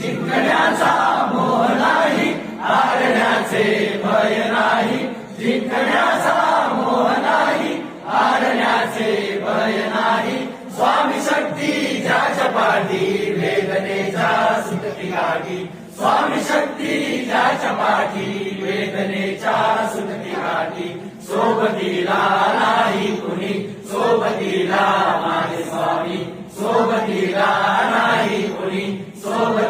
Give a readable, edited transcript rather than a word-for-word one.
जिंकण्याचा मोह नाही, हारण्याचे भय नाही. जिंकण्याचा मोह नाही, हारण्याचे भय नाही. स्वामी शक्ती ज्याच्या पाठी, वेदनेच्या सुटती गाठी. स्वामी शक्ती ज्याच्या पाठी, वेदनेच्या सुटती गाठी. सोबतीला नाही कुणी, सोबतीला माझे स्वामी. सोबतीला नाही कुणी, सोबतीला